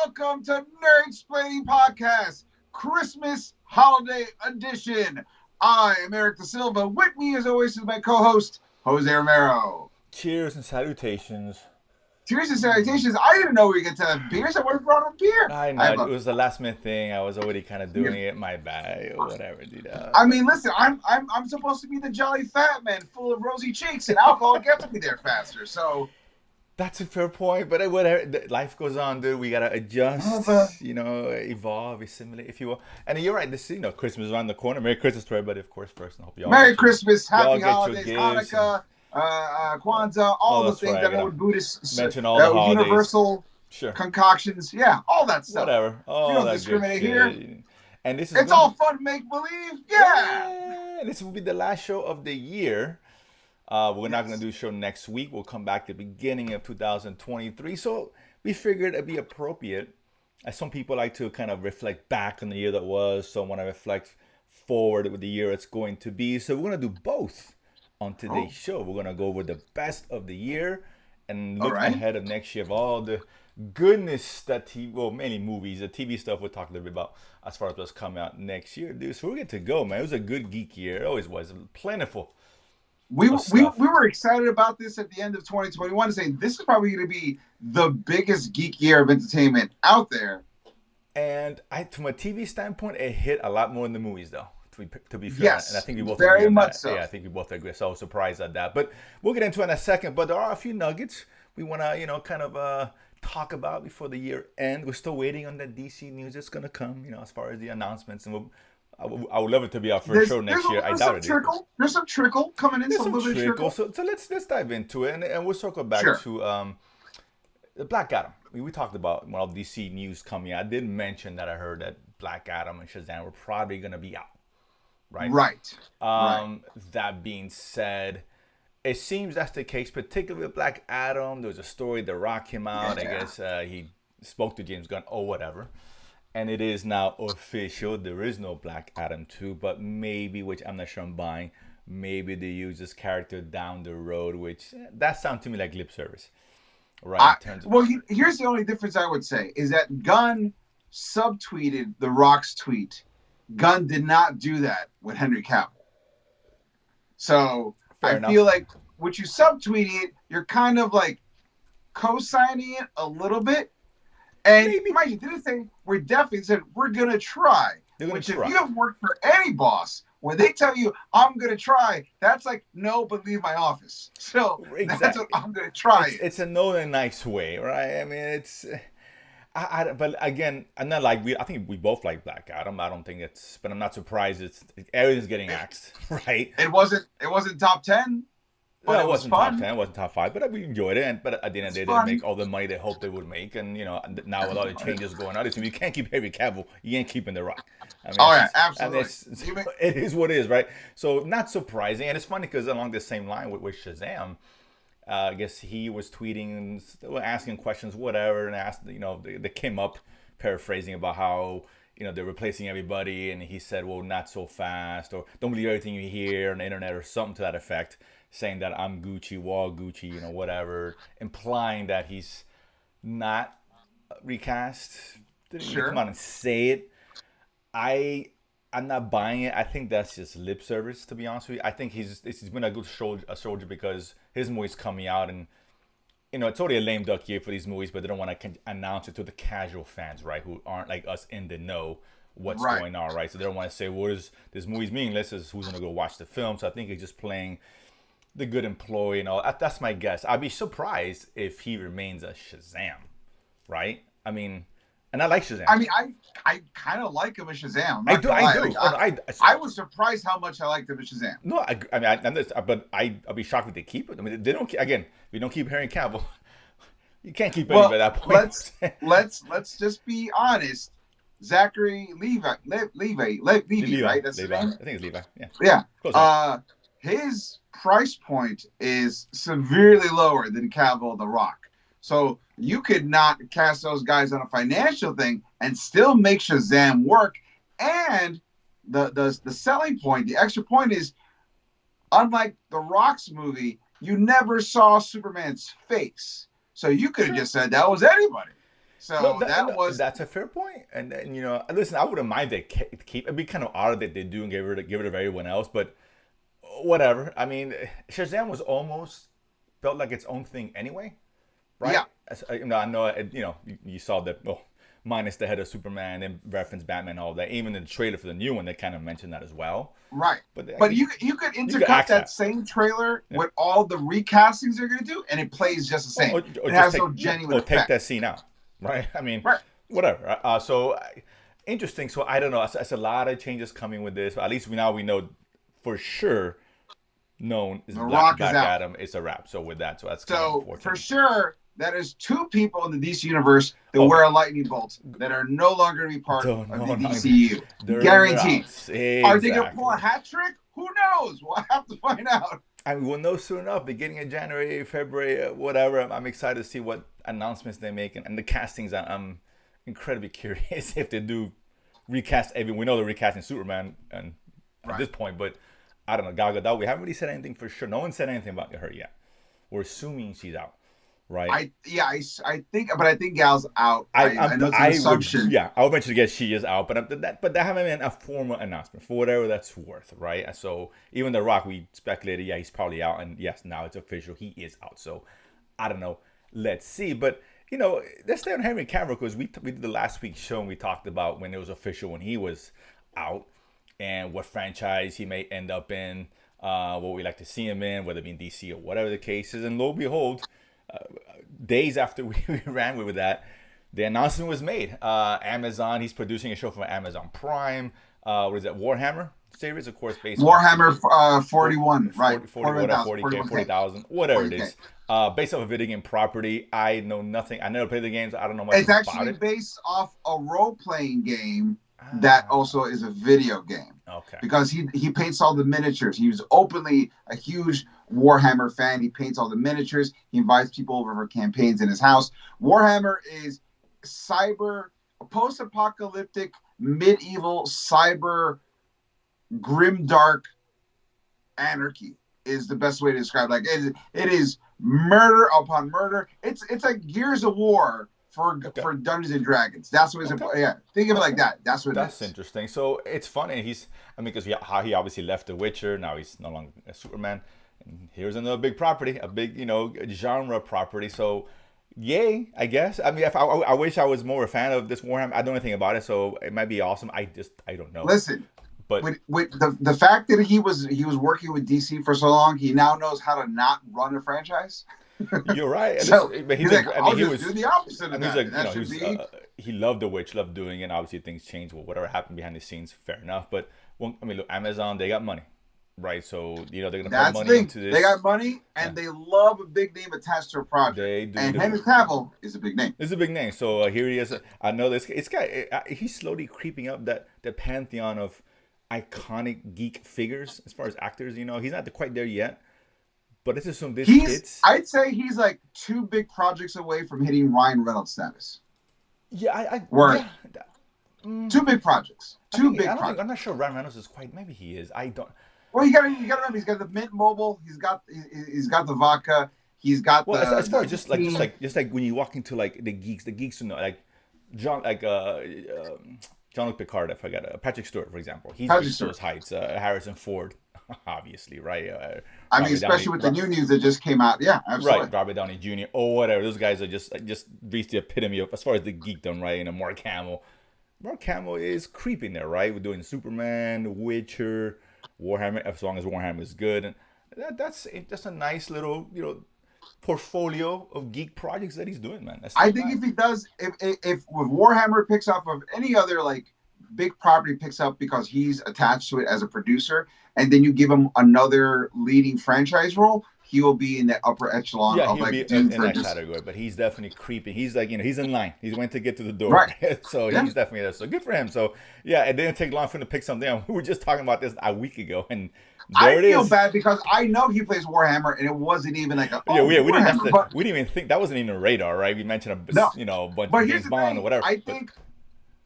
welcome to Nerdsplaining Podcast, Christmas Holiday Edition. I am Eric Da Silva. With me, as always, is my co-host, Jose Romero. Cheers and salutations. Cheers and salutations. I didn't know we could get to beers. I would have brought a beer. I know, it was the last minute thing. I was already kind of doing it. My bad. Whatever, dude. I mean, listen, I'm supposed to be the jolly fat man full of rosy cheeks, and alcohol gets me there faster, so... That's a fair point, but whatever. Life goes on, dude. We gotta adjust, evolve, assimilate, if you will. And you're right. This, Christmas is around the corner. Merry Christmas to everybody, of course. First, and hope y'all. Merry Christmas, Happy Holidays, Hanukkah, Kwanzaa, all the things that would Buddhists mention all the holidays. Universal concoctions, all that stuff. Whatever. Oh, we don't discriminate here. And it's all fun, make believe. Yeah. This will be the last show of the year. We're not going to do a show next week. We'll come back at the beginning of 2023. So we figured it'd be appropriate, as some people like to kind of reflect back on the year that was. Some want to reflect forward with the year it's going to be. So we're going to do both on today's show. We're going to go over the best of the year and look ahead of next year of all the goodness that many movies, the TV stuff we'll talk a little bit about as far as what's coming out next year, dude. So we're good to go, man. It was a good geek year. It always was. Plentiful. We were excited about this at the end of 2021 to say this is probably going to be the biggest geek year of entertainment out there. And from a TV standpoint, it hit a lot more in the movies, though, to be fair. Yes, and I think we both very agree on much that. so. Yeah, I think we both agree. So I was surprised at that. But we'll get into it in a second. But there are a few nuggets we want to, kind of talk about before the year end. We're still waiting on the DC news that's going to come, as far as the announcements. And I would love it to be our first show next year. I doubt it. There's some trickle coming in. There's some trickle. So let's dive into it, and we'll circle back to the Black Adam. We talked about all DC news coming out. I did mention that I heard that Black Adam and Shazam were probably going to be out. Right. That being said, it seems that's the case, particularly with Black Adam. There was a story The Rock came out. I guess he spoke to James Gunn or whatever. And it is now official. There is no Black Adam 2, but maybe, which I'm not sure I'm buying, maybe they use this character down the road, which that sounds to me like lip service. Right? Here's the only difference I would say is that Gunn subtweeted The Rock's tweet. Gunn did not do that with Henry Cavill. So I feel like when you subtweet it, you're kind of like co-signing it a little bit. And mind you, didn't say we definitely said we're gonna try. Which if you have worked for any boss, when they tell you I'm gonna try, that's like no, but leave my office. So that's what I'm gonna try. It's a no in a nice way, right? I mean, it's. But again, I'm not like I think we both like Black Adam. I don't think but I'm not surprised. Everything's getting axed, right? It wasn't top 10. Well, it wasn't top 10, it wasn't top 5, but we enjoyed it. But at the end of the day, they didn't make all the money they hoped they would make. And, now with all the changes going on, you can't keep Henry Cavill. You ain't keeping The Rock. I mean, absolutely. It is what it is, right? So not surprising. And it's funny because along the same line with Shazam, I guess he was tweeting, asking questions, whatever, and asked, they came up paraphrasing about how, they're replacing everybody. And he said, well, not so fast, or don't believe everything you hear on the internet, or something to that effect. Saying that I'm Gucci, wall Gucci, whatever, implying that he's not recast. Didn't come out and say it. I'm not buying it. I think that's just lip service, to be honest with you. I think he's been a good soldier because his movie's coming out, and it's already a lame duck year for these movies, but they don't want to announce it to the casual fans, right, who aren't like us in the know what's going on, right? So they don't want to say, well, this movie's meaningless. Is who's gonna go watch the film? So I think he's just playing the good employee and all. That's my guess. I'd be surprised if he remains a Shazam, right? I mean, and I like Shazam. I mean, I kind of like him as Shazam. I do. I was surprised how much I liked him as Shazam. No, but I'll be shocked if they keep it. I mean, they don't. Again, if you don't keep Henry Cavill, you can't keep anybody at that point. Let's just be honest. Zachary Levi, right? That's his name. I think it's Levi. Yeah. His price point is severely lower than Cavill the Rock. So you could not cast those guys on a financial thing and still make Shazam work. And the selling point, the extra point is, unlike the Rock's movie, you never saw Superman's face. So you could have just said that was anybody. No, So that no, was that's a fair point. And listen, I wouldn't mind they keep. It'd be kind of odd that they do and give it to everyone else, but whatever. I mean, Shazam was almost felt like its own thing anyway, yeah, right? I know. You saw that. Well, minus the head of Superman and reference Batman and all that. Even in the trailer for the new one, they kind of mentioned that as well. right. But But you could you could intercut axe that that. same trailer Yeah. with all the recastings they're gonna do, and it plays just the same. Or It just has take no genuine take that effect. scene out, right? I mean, Right. whatever. Interesting. So I don't know. It's a lot of changes coming with this. But at least we know for sure. Known is The Rock is Black out. Adam. It's a wrap. So with that, so that's kind of So for unfortunate. sure, that is two people in the DC universe that Oh wear yeah. a lightning bolt that are no longer going to be part No, of no, the no. DCU. They're Guaranteed. out. Are they going to pull a Exactly. hat trick? Who knows? We'll have to find out. I mean, we'll know soon enough. Beginning of January, February, whatever. I'm excited to see what announcements they make and the castings. I'm incredibly curious if they do recast every. We know they're recasting Superman and at Right. this point, but I don't know. Gal Gadot. We haven't really said anything for sure. No one said anything about her yet. We're assuming she's out, right? I think Gal's out. I know it's an assumption. I would venture to guess she is out, but that haven't been a formal announcement for whatever that's worth, right? So even The Rock, we speculated, yeah, he's probably out, and yes, now it's official, he is out. So I don't know, let's see, but let's stay on Henry Cavill because we did the last week's show and we talked about when it was official when he was out and what franchise he may end up in, what we like to see him in, whether it be in DC or whatever the case is, and lo and behold days after we ran with that, the announcement was made. Amazon, he's producing a show for Amazon Prime. What is that? Warhammer series, of course, based on Warhammer 41, right? 40 whatever, 41,000, 40K, 41K, 40,000, whatever it 40K. is. Based off a video game property. I know nothing. I never played the games. I don't know much It's about actually it. based off a role playing game that also is a video game. Okay. Because he paints all the miniatures. He was openly a huge Warhammer fan. He paints all the miniatures. He invites people over for campaigns in his house. Warhammer is post-apocalyptic, medieval, cyber, grimdark anarchy is the best way to describe it. Like it is murder upon murder. It's like Gears of War for Dungeons and Dragons. That's what it's Okay. yeah. Think of it like that. That's what That's it is. interesting. So it's funny. Because how he obviously left The Witcher. Now he's no longer a Superman. And here's another big property, a big genre property. So yay, I guess. I mean, I wish I was more a fan of this Warhammer. I don't know anything about it, so it might be awesome. I don't know. Listen, But with the fact that he was working with DC for so long, he now knows how to not run a franchise. you're right. So But he's like, I'll just do the opposite of that. He's like, And that should be he loved The Witch, loved doing it. And obviously, things change. Well, whatever happened behind the scenes, fair enough. But look, Amazon, they got money, right? So they're gonna put money into this. They got money and they love a big name attached to a project. They do. And Henry Cavill is a big name. It's a big name. So here he is. I know this. He's slowly creeping up the pantheon of iconic geek figures as far as actors. He's not quite there yet. But let's assume this hits. I'd say he's like 2 big projects away from hitting Ryan Reynolds status. Yeah, Word. Yeah. 2 big projects. I'm not sure Ryan Reynolds is quite. Maybe he is. I don't. Well, you got to remember, he's got the Mint Mobile. He's got the vodka. He's got as far as just like when you walk into like the geeks who know like John Luc Picard, I forgot Patrick Stewart, for example. He's reached those heights. Harrison Ford, obviously, right? I mean, especially with the new news that just came out. Yeah, absolutely. Right, Robert Downey Jr. or whatever. Those guys are just reached the epitome of as far as the geekdom, right? And Mark Hamill. Mark Hamill is creeping there, right? We're doing Superman, Witcher, Warhammer. As long as Warhammer is good, and that's a nice little portfolio of geek projects that he's doing, man. I think if he does, if Warhammer picks up of any other like big property picks up because he's attached to it as a producer, and then you give him another leading franchise role, he will be in the upper echelon of like in that category. But he's definitely creeping. He's like he's in line. He's went to get to the door, right? So he's definitely there. So good for him. So yeah, it didn't take long for him to pick something up. We were just talking about this a week ago, and there it is. I feel bad because I know he plays Warhammer, and it wasn't even like a we didn't even think that wasn't even radar, right? We mentioned a bunch of James Bond or whatever. I think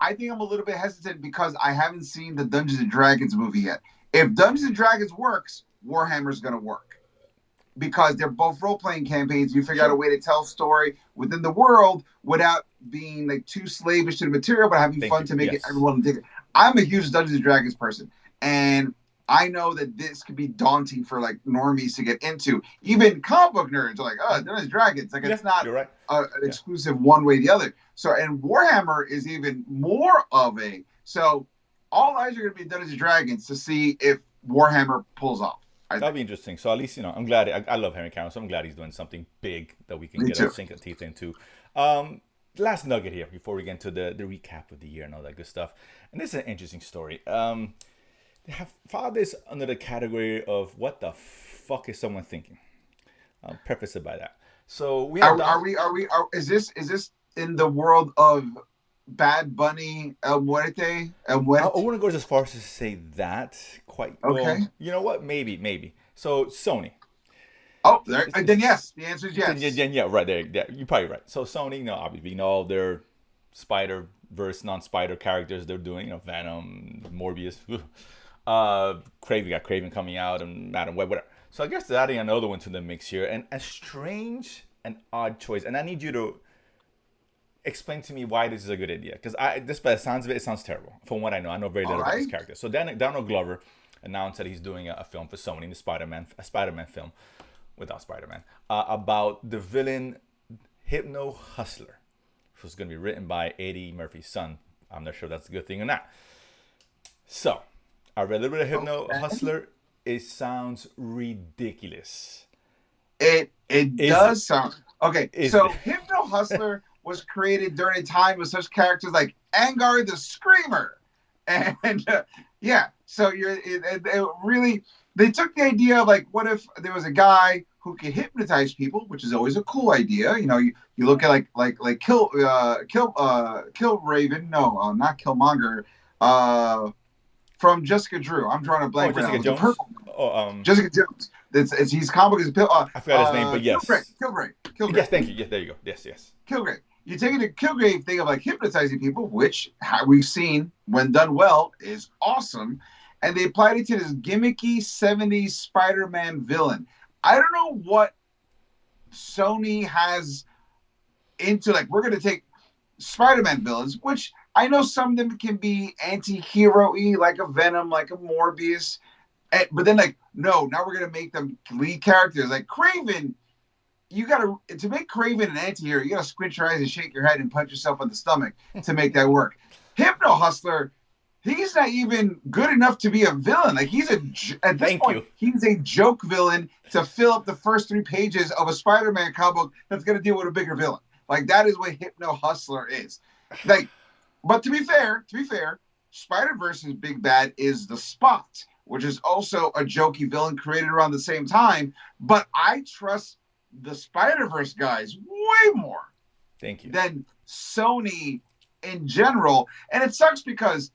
I'm a little bit hesitant because I haven't seen the Dungeons and Dragons movie yet. If Dungeons and Dragons works, Warhammer's going to work. because they're both role-playing campaigns. You figure out a way to tell story within the world without being like too slavish to the material, but having Thank fun you. to make it Yes. everyone dig it. I'm a huge Dungeons and Dragons person, and I know that this could be daunting for like normies to get into. Even comic book nerds are like, oh, Dungeons and Dragons. Like Yeah, it's not you're right. an Yeah. exclusive one way or the other. So, and Warhammer is even more of a. So, all eyes are going to be Dungeons and Dragons to see if Warhammer pulls off. I That'll think. be interesting. So at least I'm glad. I love Henry Cavill, so I'm glad he's doing something big that we can Me get our too. sink of teeth into. Um, Last nugget here before we get into the recap of the year and all that good stuff. And this is an interesting story. They have filed this under the category of what the fuck is someone thinking? I'll preface it by that. So we have Are we? Is this in the world of Bad Bunny El Muerte? El I Muerte? wouldn't go as far as to say that quite. Okay. Well, you know what? Maybe. So Sony. Oh, there, then yes. The answer is Then, yes. yeah, right there. Yeah, you're probably right. So Sony, obviously, all their Spider Verse, non-Spider characters they're doing. Venom, Morbius, Craven. Got Craven coming out, and Madam Web, whatever. So I guess they're adding another one to the mix here, and a strange and odd choice. And I need you to explain to me why this is a good idea, because this by the sounds of it, it sounds terrible. From what I know very All little about this right. character. So Donald Glover announced that he's doing a film for Sony, a Spider-Man film without Spider-Man, about the villain Hypno Hustler, which was going to be written by Eddie Murphy's son. I'm not sure if that's a good thing or not. So, I read a little bit of Hypno Okay. Hustler. It sounds ridiculous. It Is it? does sound okay. Is So it? Hypno Hustler was created during a time with such characters like Angar the Screamer, and yeah. So it really they took the idea of like, what if there was a guy who could hypnotize people, which is always a cool idea. You look at like Kill Raven, no, not Killmonger, uh, from Jessica Drew. I'm drawing a Oh, blank right now. Jessica With the Jones. purple Oh, Jessica Jones. He's comic as I forgot his name, but yes. Kilgrave. Yes, thank you. Yes, there you go. Yes. Kilgrave. You take the Kilgrave thing of like hypnotizing people, which we've seen when done well is awesome, and they applied it to this gimmicky '70s Spider-Man villain. I don't know what Sony has into like we're gonna take Spider-Man villains, which I know some of them can be anti-hero-y, like a Venom, like a Morbius, but then like no, now we're gonna make them lead characters like Craven. You gotta to make Craven an anti-hero, you gotta squint your eyes and shake your head and punch yourself in the stomach to make that work. Hypno Hustler, he's not even good enough to be a villain. Like at this Thank point, you. he's a joke villain to fill up the first 3 pages of a Spider-Man comic book that's gonna deal with a bigger villain. Like that is what Hypno Hustler is. Like, but to be fair, Spider-Verse's big bad is the Spot, which is also a jokey villain created around the same time. But I trust the Spider-Verse guys way more Thank you. than Sony in general. And it sucks because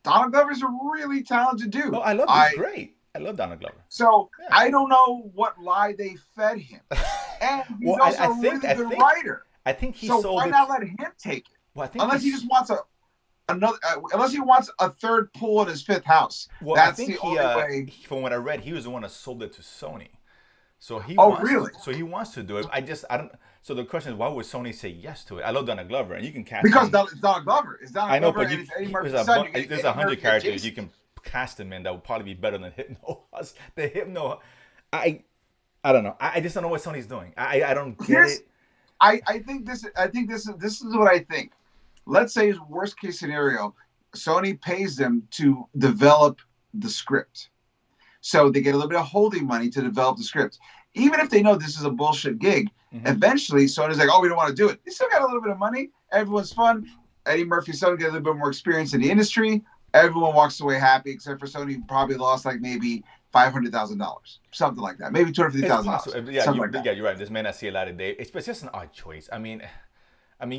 Donald Glover's a really talented dude. Oh, I love. He's great. I love Donald Glover. So Yeah. I don't know what lie they fed him. And he's Well, also I a really think- good writer. I think he So sold why it. not let him take it? Well, I think Unless he he's- just wants unless he wants a third pool in his fifth house. Well, That's I think the only way. from what I read, he was the one that sold it to Sony. So he Oh, wants really? so he wants to do it. I don't. So the question is, why would Sony say yes to it? I love Donald Glover, and you can cast Because him. it's Donald Glover. It's Donald I know, Glover but and it's Eddie Murphy's there's son. You get there's Eddie 100 Murphy characters you adjacent. can cast him in that would probably be better than Hypno. The Hypno, I don't know. I just don't know what Sony's doing. I don't get Here's- it. I think this is what I think. Let's say worst case scenario, Sony pays them to develop the script. So they get a little bit of holding money to develop the script. Even if they know this is a bullshit gig, eventually Sony's like, oh, we don't want to do it. They still got a little bit of money. Everyone's fun. Eddie Murphy's son get a little bit more experience in the industry. Everyone walks away happy, except for Sony probably lost like maybe $500,000, something like that. Maybe It's $250,000. possible. Yeah, Something like that. yeah, you're right. This may not see a lot of day. It's just an odd choice. I mean,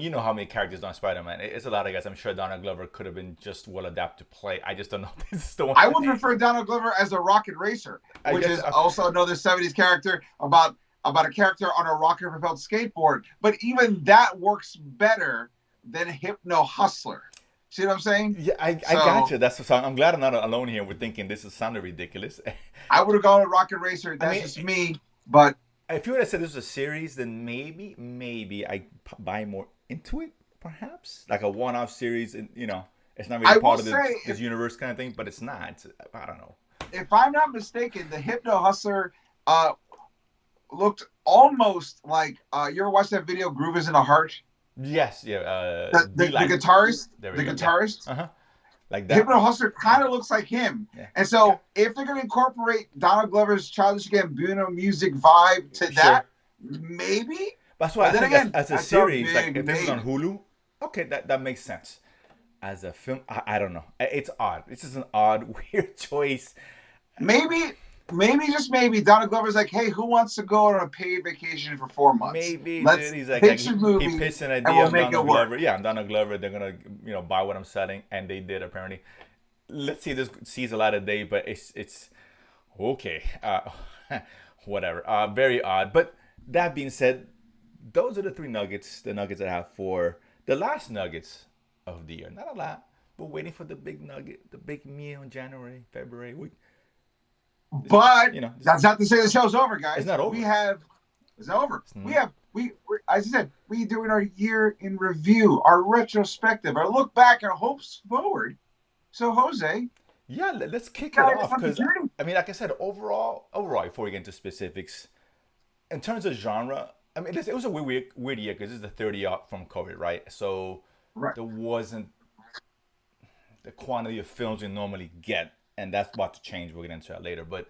you know how many characters on Spider-Man. It's a lot of guys. I'm sure Donald Glover could have been just well adapted to play. I just don't know if this is the one. I would prefer Donald Glover as a rocket racer, I which guess- is also another '70s character about a character on a rocket-propelled skateboard. But even that works better than Hypno Hustler. See what I'm saying? Yeah, I got So you. That's the song. I'm glad I'm not alone here with thinking this is sounding ridiculous. I would have gone with Rocket Racer. I That's mean, just me. But if you would have said this was a series, then maybe I buy more into it, perhaps like a one-off series, and it's not really I will part of say, this universe kind of thing. But it's not. I don't know. if I'm not mistaken, the Hypno Hustler uh, looked almost like you ever watched that video "Groove Is in a Heart"? Yes, yeah. The D-Light. guitarist, There we the go. Yeah. guitarist, Uh huh. Like that. Hypno Hustler Yeah. kind of looks like him. Yeah. And Okay. so, if they're going to incorporate Donald Glover's Childish Gambino music vibe to that, Sure. maybe. That's why But I then think as, again, as a that's a series, like big if this is on maybe. Hulu, okay, that makes sense. As a film, I don't know. It's odd. This is an odd, weird choice. Maybe, just maybe, Donald Glover's like, hey, who wants to go on a paid vacation for 4 months? Maybe, dude. Let's He's like pitch he, a he movie pitched an and idea we'll on make it Donald work. Glover. Yeah, on Donald Glover. They're gonna buy what I'm selling, and they did apparently. Let's see if this sees a light of day, but it's okay. Whatever. Very odd. But that being said, those are the three nuggets. The nuggets I have for the last nuggets of the year. Not a lot. We're waiting for the big nugget, the big meal in January, February. But This, that's not to say the show's over, it's guys. not over. It's not over. It's We have, as I said, we doing our year in review, our retrospective, our look back, our hopes forward. So, Jose, Yeah, let's kick it guys, off on the because journey. I mean, like I said, overall, before we get into specifics, in terms of genre, I mean, it was a weird year because this is the 30 year from COVID, right? So Right. there wasn't the quantity of films we normally get, and that's about to change. We'll get into that later, but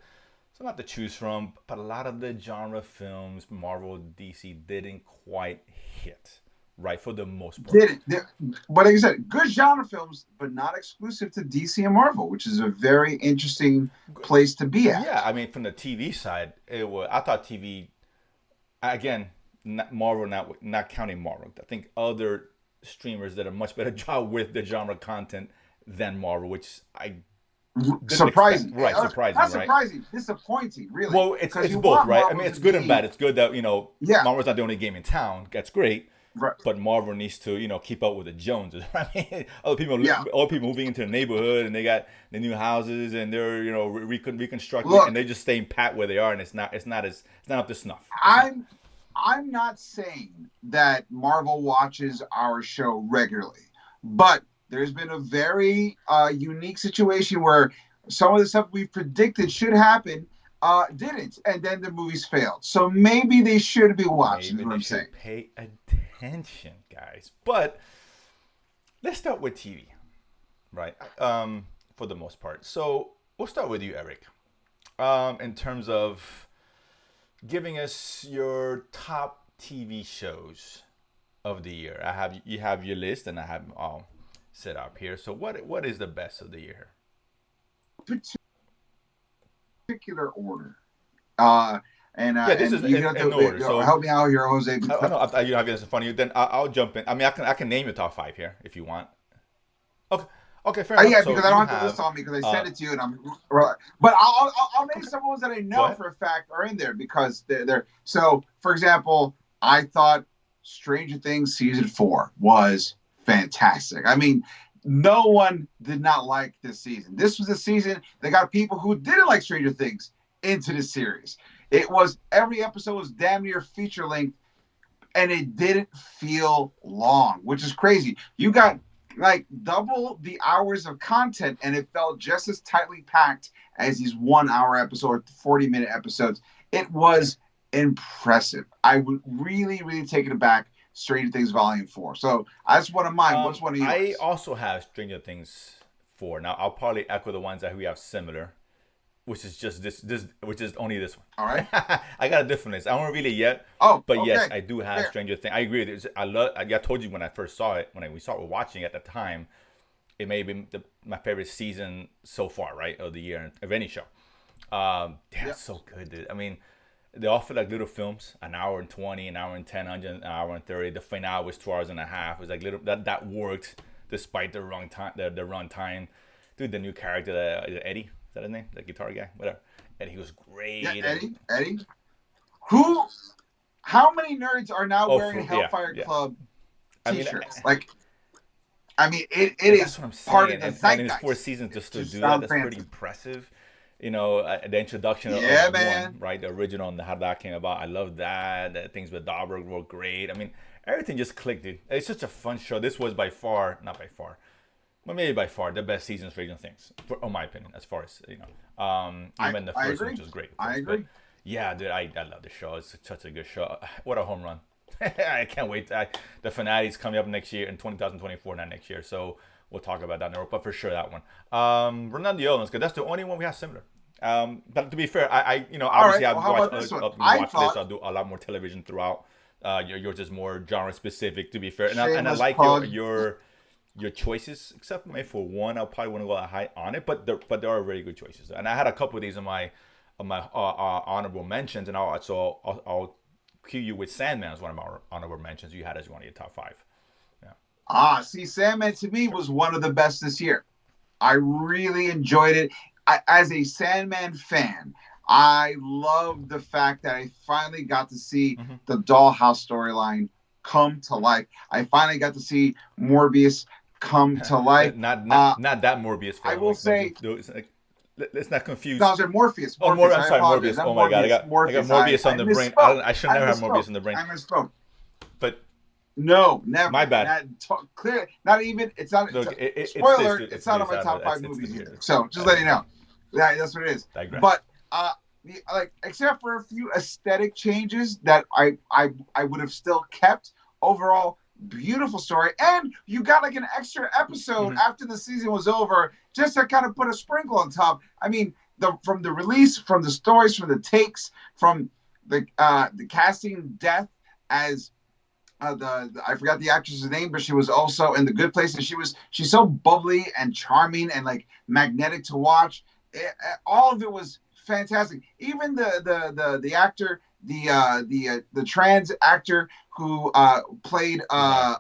it's a lot to choose from. But a lot of the genre films, Marvel, DC, didn't quite hit, right, for the most part. But like I said, good genre films, but not exclusive to DC and Marvel, which is a very interesting place to be Yeah, at. I mean, from the TV side, I thought TV again, Marvel, not counting Marvel. I think other streamers did a much better job with the genre content than Marvel, which I didn't Surprising, expect. Right, surprising, not right? surprising, disappointing, really. Well, it's Because you both, want right? I Marvel mean, to it's good and bad. be, It's good that yeah, Marvel's not the only game in town. That's great. right, But Marvel needs to, keep up with the Joneses. I mean, yeah. other people moving into the neighborhood, and they got the new houses, and they're, reconstructing, and Look, they're just staying pat where they are, and it's not up to snuff. It's not. I'm not saying that Marvel watches our show regularly, but there's been a very unique situation where some of the stuff we predicted should happen didn't, and then the movies failed. So maybe they should be watching. Maybe Is what they I'm saying. should pay attention, guys. But let's start with TV, right? For the most part. So we'll start with you, Eric. In terms of giving us your top TV shows of the year. You have your list, and I have them all set up here. So what is the best of the year? Particular order. Uh, Yeah, this is and you have in to order. So help me out here, Jose. I know you have this in front of you. Then I'll jump in. I mean, I can name your top five here if you want. Okay, okay, fair enough. Yeah, So because I you don't have the list have on me because I uh, sent it to you, and but I'll name okay, some ones that I go know ahead. for a fact are in there because they're so. For example, I thought Stranger Things season 4 was fantastic. I mean, no one did not like this season. This was a season that got people who didn't like Stranger Things into the series. It was every episode was damn near feature length, and it didn't feel long, which is crazy. You got like double the hours of content, and it felt just as tightly packed as these 1 hour episode, 40-minute episodes. It was impressive. I would really, really take it back. Stranger Things Volume 4. So that's one of mine. What's one of I yours? also have Stranger Things 4. Now I'll probably echo the ones that we have similar, which is just this which is only this All one. right. I got a different list. I won't reveal it yet, Oh, but yes, okay. I do have Fair. Stranger Things. I agree with it. I told you when I first saw it, when we started watching it at the time, it may have been my favorite season so far, right, of the year of any show. Damn, Yep. it's so good, dude. I mean, they all feel like little films, an hour and 20, an hour and 10, an hour and 30. The finale was 2 hours and a half. It was like little that worked despite the wrong time, the run time. Dude, the new character, Eddie, is that his name? The guitar guy, whatever. And he was great. Yeah, Eddie. Who? How many nerds are now wearing Yeah, Hellfire yeah. Club I mean, T-shirts? Like, I mean, it And that's is what I'm part of saying. the And in his four zeitgeist. seasons, It just to just do that, sounds that's pretty fancy. impressive. The introduction of Yeah, one, man. right? The original and how that came about. I love that. The things with Dauber were great. I mean, everything just clicked, dude. It's such a fun show. This was by far, not by far, but maybe by far the best season of Stranger Things, in my opinion, as far as even the I first one, agree. which was great, of I course. But agree. yeah, dude, I love the show. It's such a good show. What a home run! I can't wait. The finale's coming up next year in 2024, not next year. So we'll talk about that in the road, but for sure that one. We're not the other ones because that's the only one we have similar. But to be fair, All obviously right. Well, I've how watched about this one? I watch lists. thought I'll do a lot more television throughout. Yours is more genre specific. To be fair, and I shameless like plug. your choices, except maybe for one, I'll probably want to go high on it. But there are very good choices, and I had a couple of these on my honorable mentions, and I'll cue you with Sandman as one of my honorable mentions. You had as one of your top five. Yeah, See, Sandman to me sure. was one of the best this year. I really enjoyed it. As a Sandman fan, I love the fact that I finally got to see Mm-hmm. the Dollhouse storyline come to life. I finally got to see Morbius come to life. not not Uh, not that Morbius I film. will Like don't say, do, do like, let's not no, confuse. I said Morpheus. Oh, more. Morpheus. I'm I sorry, apologize. Morbius. I'm Oh my god, Morpheus. I got Morpheus. Morbius I on the brain. I misspoke. don't. I should I never have Morbius misspoke. in the brain. I misspoke. But No, my never. bad. Not clear. Not even. It's not. Look, Spoiler alert. It's it's not on this. my I know top five it's movies the either. here. So just I letting you know. know. Yeah, that's what it is. Digress. But like except for a few aesthetic changes that I would have still kept. Overall, beautiful story, and you got like an extra episode Mm-hmm. after the season was over, just to kind of put a sprinkle on top. I mean, from the release, from the stories, from the takes, from the casting death as I forgot the actress's name, but she was also in The Good Place, and she's so bubbly and charming and like magnetic to watch. All of it was fantastic. Even the actor, the trans actor who played Desire.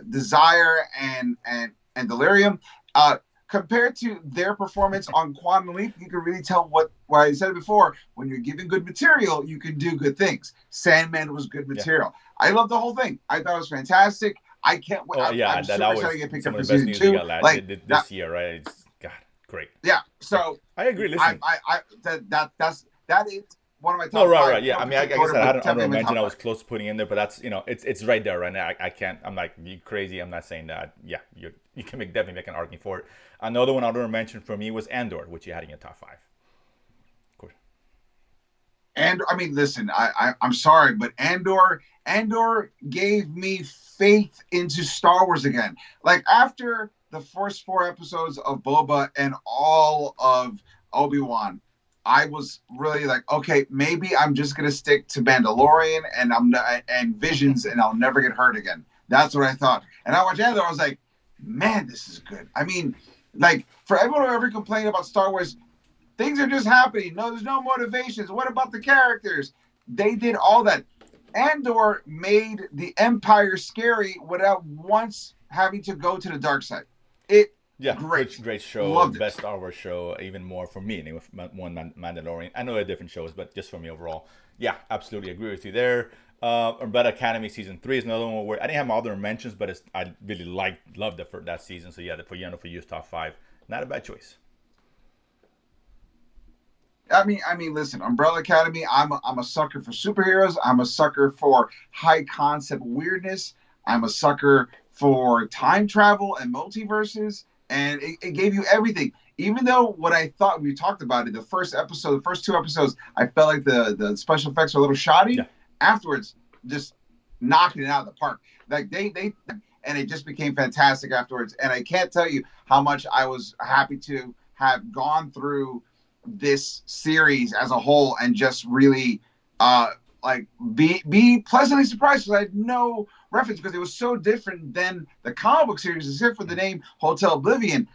Desire and Delirium. Compared to their performance on Quantum Leap, you can really tell what I said before. When you're given good material, you can do good things. Sandman was good Yeah. material. I love the whole thing. I thought it was fantastic. I can't wait. Oh yeah, I'm that super excited to was get picked some up of for the best season news we two. got Like that, this year, right? It's God, great, yeah. great. So I agree. Listen, that is one of my no, top right, five. right. You Yeah, know, I mean, particular I guess order, I had but an honorable definitely my mention. top I five. was close to putting in there, but that's it's right there right now. I can't. I'm like you crazy. I'm not saying that. Yeah, you can definitely make an argument for it. Another one honorable mention for me was Andor, which you had in your top five. Of course. And I mean, listen, I'm sorry, but Andor gave me faith into Star Wars again. Like after the first four episodes of Boba and all of Obi-Wan, I was really like, okay, maybe I'm just gonna stick to Mandalorian and Visions, and I'll never get hurt again. That's what I thought. And I watched Andor, I was like, man, this is good. I mean, like for everyone who ever complained about Star Wars, things are just happening. No, there's no motivations. What about the characters? They did all that. Andor made the Empire scary without once having to go to the dark side. It Yeah, great. great show, Loved it. best Star Wars show, even more for me. Anyway, one Mandalorian. I know they're different shows, but just for me overall, yeah, absolutely agree with you there. Umbrella Academy season 3 is another one where I didn't have my other mentions, but I really loved it for that season. So yeah, for you, top five, not a bad choice. Listen, Umbrella Academy. I'm a sucker for superheroes. I'm a sucker for high concept weirdness. I'm a sucker for time travel and multiverses, and it gave you everything. Even though what I thought we talked about it, the first two episodes, I felt like the special effects were a little Yeah, shoddy. Afterwards, just knocking it out of the park. Like they and it just became fantastic afterwards. And I can't tell you how much I was happy to have gone through this series as a whole and just really uh like be pleasantly surprised because I had no reference because it was so different than the comic book series, except for the name Hotel Oblivion.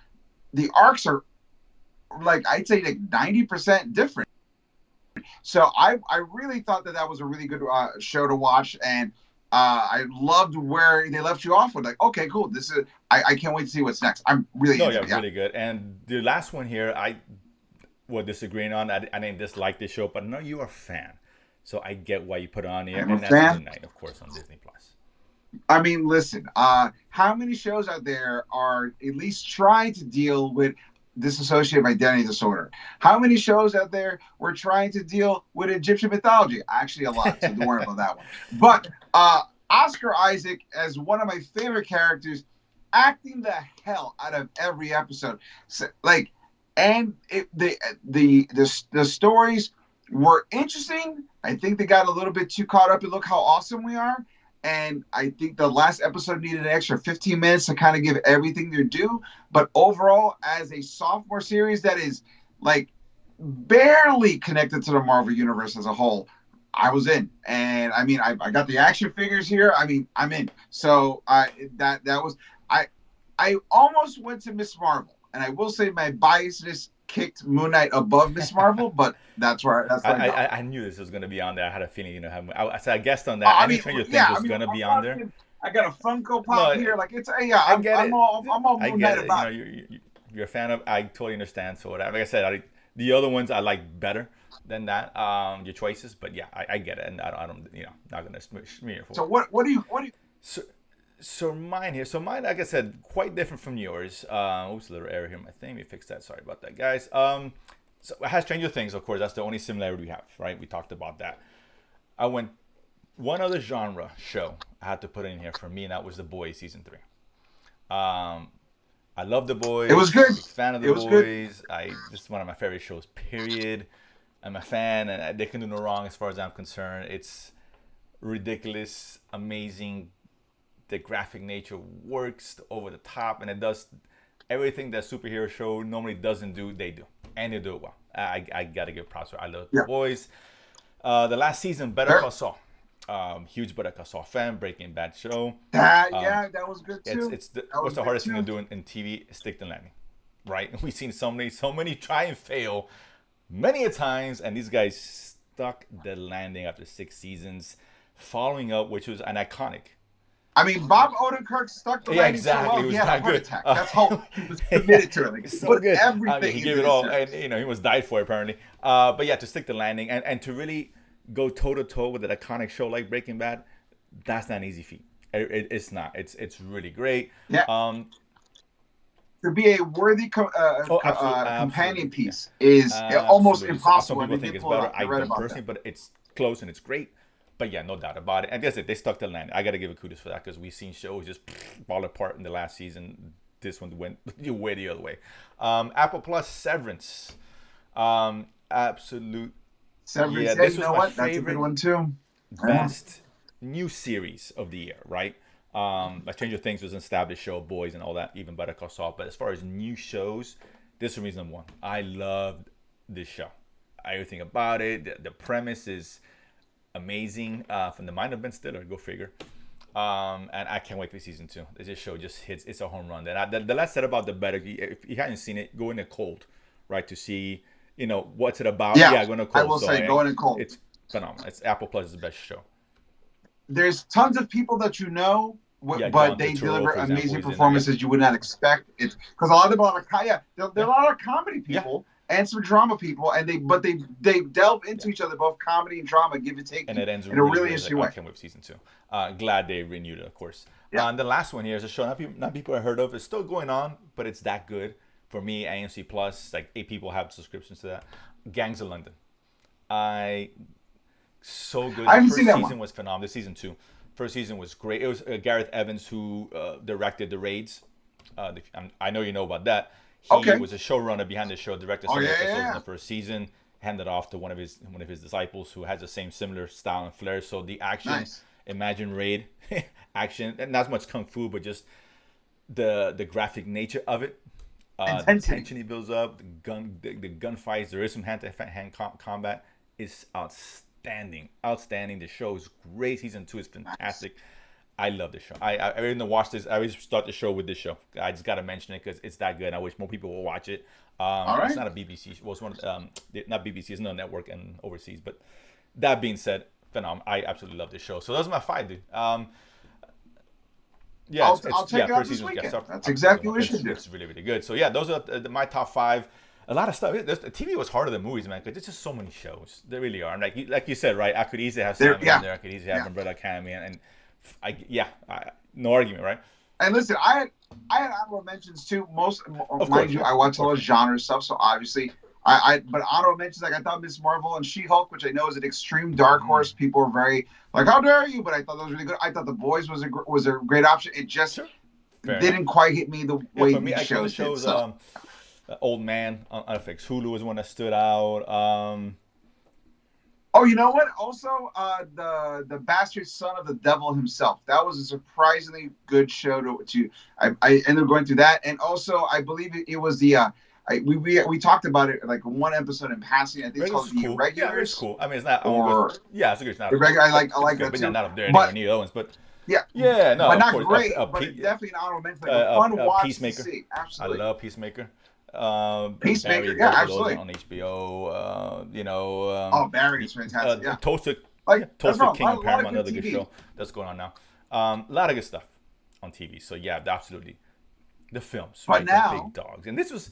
The arcs are like I'd say like 90% different. So I really thought that was a really good show to watch, and I loved where they left you off with like, okay, cool. This is I can't wait to see what's next. I'm really no, into yeah, it. Yeah. really good. And the last one here, I were disagreeing on. I didn't dislike this show, but I know you're a fan, so I get why you put it on here, I'm a and that's Moon fan. Knight, of course, on Disney Plus. I mean, listen, how many shows out there are at least trying to deal with dissociative identity disorder? How many shows out there were trying to deal with Egyptian mythology? Actually, a lot, so don't worry about that one. But Oscar Isaac, as one of my favorite characters, acting the hell out of every episode. So, like, and the stories were interesting. I think they got a little bit too caught up in look how awesome we are, and I think the last episode needed an extra 15 minutes to kind of give everything their due. But overall, as a sophomore series that is like barely connected to the Marvel universe as a whole, I was in. And I mean, I got the action figures here. I mean, I'm in. So that was I almost went to Miss Marvel, and I will say my biasness kicked Moon Knight above Miss Marvel, but that's where I go. I knew this was gonna be on there. I had a feeling, I guessed on that. I knew mean, Stranger Things yeah, I was mean, gonna be I'm on there. talking. I got a Funko Pop No, here. Like it's yeah, I get it. I'm all I Moon get Knight it. about it. You're a fan of. I totally understand. So whatever. Like I said, the other ones I like better than that. Your choices, but yeah, I get it, and I don't, not gonna smear for So it. what do you So, so mine here. So mine, like I said, quite different from yours. Oops, a little error here in my thing. Let me fix that. Sorry about that, guys. So it has Stranger Things, of course. That's the only similarity we have, right? We talked about that. I went one other genre show I had to put in here for me, and that was The Boys season 3. Um, I love The it was Boys. good. Big fan of The It was good. Boys. This is one of my favorite shows. Period. I'm a fan, and they can do no wrong as far as I'm concerned. It's ridiculous, amazing. The graphic nature works over the top, and it does everything that superhero show normally doesn't do. They do, and they do it well. I gotta give props. I love The Yeah. Boys. The last season, Better There, Call Saul. Huge Better Call Saul fan. Breaking Bad show. that Um, yeah, that was good too. That what's was the good hardest thing to too. do in TV? Stick the landing, right? We've seen so many try and fail many a times, and these guys stuck the landing after 6 seasons, following up, which was an iconic. I mean, Bob Odenkirk stuck the Yeah, landing so exactly. well, It he was had a that heart good. attack. That's how he was Yeah, committed to it. Like he it's so put good. Yeah, everything he into gave it this all, and series. he was died for it, apparently. But yeah, to stick the landing and to really go toe to toe with an iconic show like Breaking Bad, that's not an easy feat. It's not. It's really great. Yeah, Um, to be a worthy oh, absolutely, companion absolutely, yeah, piece is almost absolutely. Some impossible, and people they think did it's pull it better. off. I You're right don't about that. personally, but it's close and it's great. But yeah, no doubt about it. And that's it. They stuck the landing. I got to give it kudos for that because we've seen shows just fall apart in the last season. This one went way the other way. Apple Plus Severance. Absolute. Yeah, Severance, yeah, this you was know my what? That's a good favorite one too. Yeah. best new series of the year, right? Like Stranger Things was an established show, Boys and all that, even Better Call Saul. But as far as new shows, this is reason one. I loved this show. Everything about it, the premise is amazing. From the mind of Ben Stiller, go figure. And I can't wait for season 2. This show just hits. It's a home run. The less said about the better. If you haven't seen it, go in the cold, right, to see what's it about. Yeah, Yeah, go in the I cold. will So say, going in cold. it's phenomenal. It's Apple Plus is the best show. There's tons of people that you know, Yeah, but John they Turturro, deliver for example, amazing is in there. Yeah, performances you would not expect. It's because a lot of them are like, yeah, there yeah, are a lot of comedy yeah, people and some drama people, and they delve yeah. into each other, both comedy and drama, give and take And it ends in a really really good. It's like, interesting I way. can't wait for season 2. Glad they renewed it, of course. Yeah. And the last one here is a show not people have heard of. It's still going on, but it's that good for me. AMC Plus, like 8 people have subscriptions to that. Gangs of London. I so good. I The haven't seen first that season one. was phenomenal. The season 2, first season was great. It was Gareth Evans who directed The Raids. I know you know about that. He Okay. was a showrunner behind the show, directed Oh some yeah, episodes yeah, in yeah. the first season, handed off to one of his disciples who has the same similar style and flair. So the action, Nice. imagine raid action, and not as much kung fu, but just the graphic nature of it, the Intensity. tension he builds up, the gunfights. There is some hand-to-hand combat. Is outstanding. The show is great. Season 2 is Nice. fantastic. I love this show. I even watch this. I always start the show with this show. I just gotta mention it because it's that good. I wish more people will watch it. All It's right. not a BBC. Well, it's one of not BBC. It's no network and overseas. But that being said, phenomenal. I absolutely love this show. So those are my 5, dude. Yeah, I'll check yeah. it out First this season, yeah, weekend. start That's from season exactly one. what we should do. It's really really good. So yeah, those are my top 5. A lot of stuff. The TV was harder than movies, man, because there's just so many shows. There really are. And like you said, right? I could easily have There, Sandman on yeah, there. I could easily have yeah. Umbrella Academy, and No argument, right? And listen, I had honorable mentions too. Most Of mind course, you, yeah, I of watch a lot course. of genre stuff, so obviously but honorable mentions like I thought Miss Marvel and She Hulk, which I know is an extreme dark Mm, horse. People were very like, "How dare you?" But I thought that was really good. I thought The Boys was a great option. It just sure, fair enough. didn't quite hit me the Yeah, way for me, these like one of the shows did. shows, So Old Man on FX Hulu was one that stood out. oh, you know what? Also, the bastard son of the devil himself. That was a surprisingly good show I ended up going through that, and also I believe it was the we talked about it like one episode in passing. I think it's Regulars called is The cool. Yeah, Regulars is Irregulars cool. I mean, it's not. I won't go. or Yeah, it's good. It's not. Irregular. I It's like good, that but yeah, too. not up there anywhere But near the other ones. But yeah, yeah, no, but of not course. great. But it definitely an honorable mention, like a fun watch to Peacemaker. see. I Absolutely, love Peacemaker. Peacemaker. Barry, Yeah, both of those absolutely. on HBO. Oh, Barry is fantastic. Yeah, Toasted, yeah, like that's Toasted wrong. King A on lot of Paramount, good another good TV. show that's going on now. A lot of good stuff on TV. So yeah, absolutely. The films, But right? The now big dogs, and this was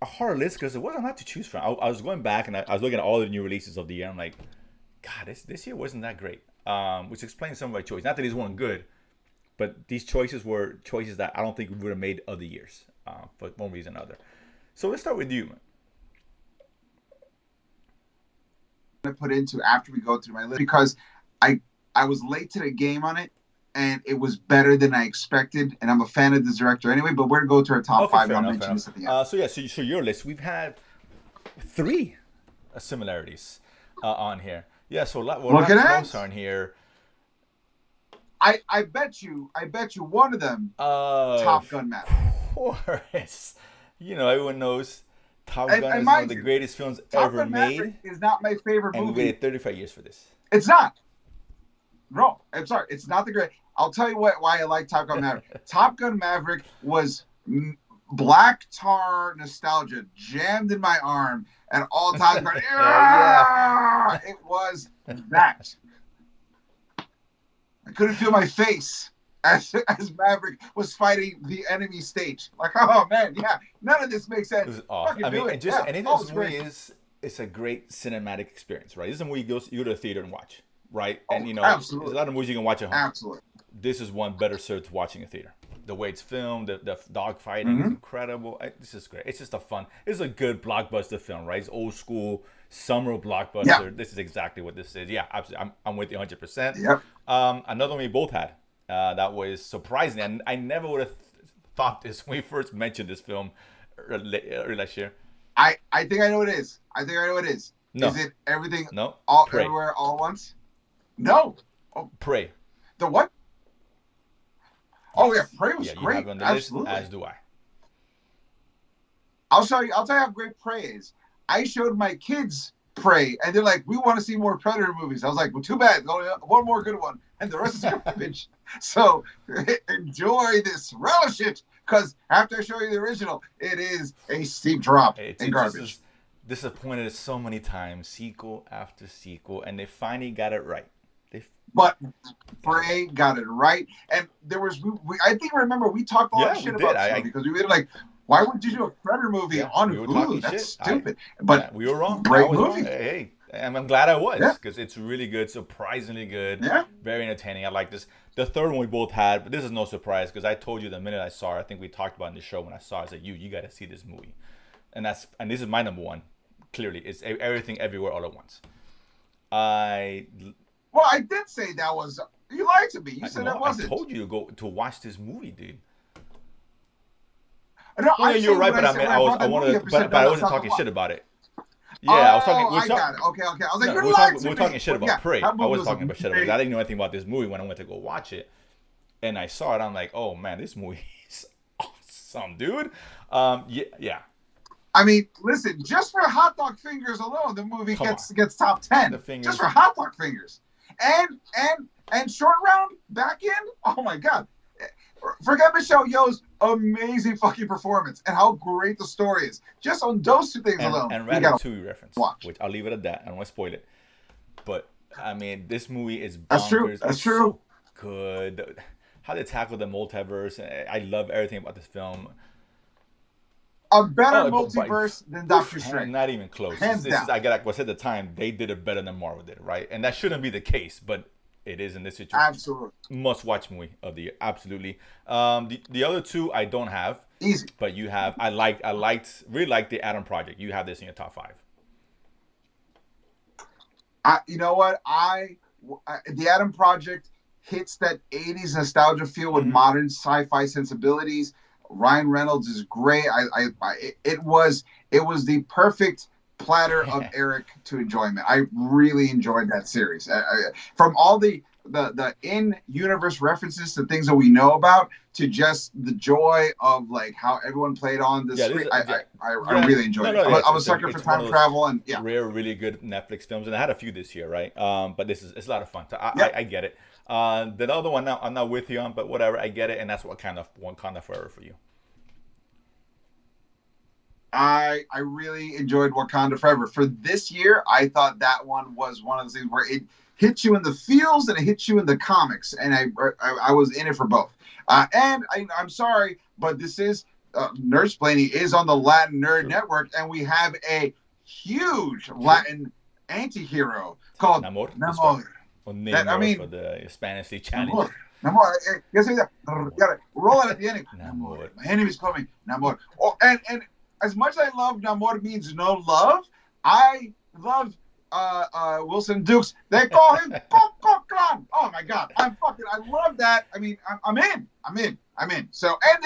a hard list because there wasn't a lot to choose from. I was going back and I was looking at all the new releases of the year. I'm like, God, this year wasn't that great. Which explains some of my choices. Not that these weren't good, but these choices were choices that I don't think we would have made other years for one reason or another. So let's start with you, man. to put into after we go through my list because I I was late to the game on it and it was better than I expected. And I'm a fan of this director anyway. But we're gonna go to our top Okay, five, and fair I'll enough, fair mention enough. this at the end. So yeah, so your list, we've had three similarities on here. Yeah, so we're a Look lot at that. closer on here. I bet you one of them, Top Gun Of Maverick. course, everyone knows Top Gun And is one of mind the you, greatest films Top ever Gun Maverick made, is not my favorite and we movie. waited 35 years for this. It's not. No, I'm sorry. It's not the great. I'll tell you why I like Top Gun Maverick. Top Gun Maverick was black tar nostalgia jammed in my arm, and all time going, Yeah. "Yeah!" It was that. I couldn't feel my face as Maverick was fighting the enemy stage. Like, oh man, yeah, none of this makes It sense. was awesome. Fucking I mean, do it. and just Yeah, anything oh, this it's movie great. is, it's a great cinematic experience, right? This is a movie you go to the theater and watch, right? And Oh, there's a absolutely, lot of movies you can watch at home. absolutely. This is one better served watching in theater. The way it's filmed, the dog fighting is Mm-hmm. incredible. This is great. It's just a fun. It's a good blockbuster film, right? It's old school summer blockbuster. Yeah. This is exactly what this is. Yeah, absolutely. I'm with you 100%. Yep. Another one we both had that was surprising, and I never would have thought this when we first mentioned this film early last year. I think I know what it is. I think I know what it is. No. Is it everything No. all Prey. everywhere all at once? No. Oh, Prey. the what? Oh yeah, Yes. Prey was Yeah, you great. have it on the Absolutely. list, as do I. I'll tell you how great Prey is. I showed my kids Prey, and they're like, "We want to see more Predator movies." I was like, "Well, too bad. Only one more good one, and the rest is garbage." So enjoy this, relish it, because after I show you the original, it is a steep drop in garbage. Just disappointed us so many times, sequel after sequel, and they finally got it right. But Prey got it right, and there was I think remember we talked a lot of Yeah, shit we about did. this movie because we were like, "Why would you do a Predator movie Yeah, on we were talking Hulu? That's shit. stupid." But we were wrong. great I was movie. wrong. Hey, and I'm glad I was Yeah. because it's really good, surprisingly good, Yeah. very entertaining. I like this. The third one we both had, but this is no surprise because I told you the minute I saw it. I think we talked about it in the show when I saw it. I said, "You got to see this movie," and this is my number one. Clearly, it's Everything Everywhere All at Once. Well, I did say that was. You lied to me. You said that wasn't. I told you to go to watch this movie, dude. No, Well, you're right, but I wasn't talking talking shit about it. Yeah, I was talking. I got it. Okay. I was like, No, you're lying to me. we're talking shit about Prey. I was wasn't talking about shit about it. I didn't know anything about this movie when I went to go watch it, and I saw it. I'm like, oh man, this movie is awesome, dude. Yeah. I mean, listen, just for hot dog fingers alone, the movie Come gets top 10. The fingers. Just for hot dog fingers, and short round back in. Oh my god. Forget Michelle Yeoh's amazing fucking performance and how great the story is. Just on those two things alone. And you gotta Ratatouille reference, watch. which I'll leave it at that. I don't want to spoil it. But, I mean, this movie is bonkers. That's true. That's it's true. So good. How they tackle the multiverse. I love everything about this film. A better multiverse than Doctor Strange. Not even close. Hands down. I said at the time, they did it better than Marvel did, right? And that shouldn't be the case, but it is in this situation. Absolutely. Must watch movie of the year, absolutely. The other two I don't have, Easy. but you have. Really liked the Adam Project. You have this in your top five. You know what? The Adam Project hits that 80s nostalgia feel with Mm-hmm. modern sci-fi sensibilities. Ryan Reynolds is great. It was the perfect platter of Eric to enjoyment. I really enjoyed that series. From all the in-universe references to things that we know about to just the joy of like how everyone played on the Yeah, screen. this I, yeah, I, I yeah. really No, enjoyed it. no, yeah. I'm a sucker for It's one time of those travel, and yeah, rare, really good Netflix films, and I had a few this year, right? But it's a lot of fun. So yeah. I get it. The other one now I'm not with you on, but whatever, I get it, and that's what kind of Wakanda Forever for you. I really enjoyed Wakanda Forever. For this year, I thought that one was one of those things where it hits you in the feels and it hits you in the comics, and I was in it for both. I'm sorry, but this is Nerdsplaining is on the Latin Nerd True. Network, and we have a huge Latin anti-hero called Namor is for Namor. or That I Namor for mean, the Spanish challenge. Namor. Namor. You say that. You Namor. gotta roll it at the end. Namor. Namor. My enemy is coming. Namor. Oh, and as much as I love Namor means no love, I love Wilson Dukes. They call him Coco Clan. Oh my God. I love that. I mean, I'm in. I'm in. So, and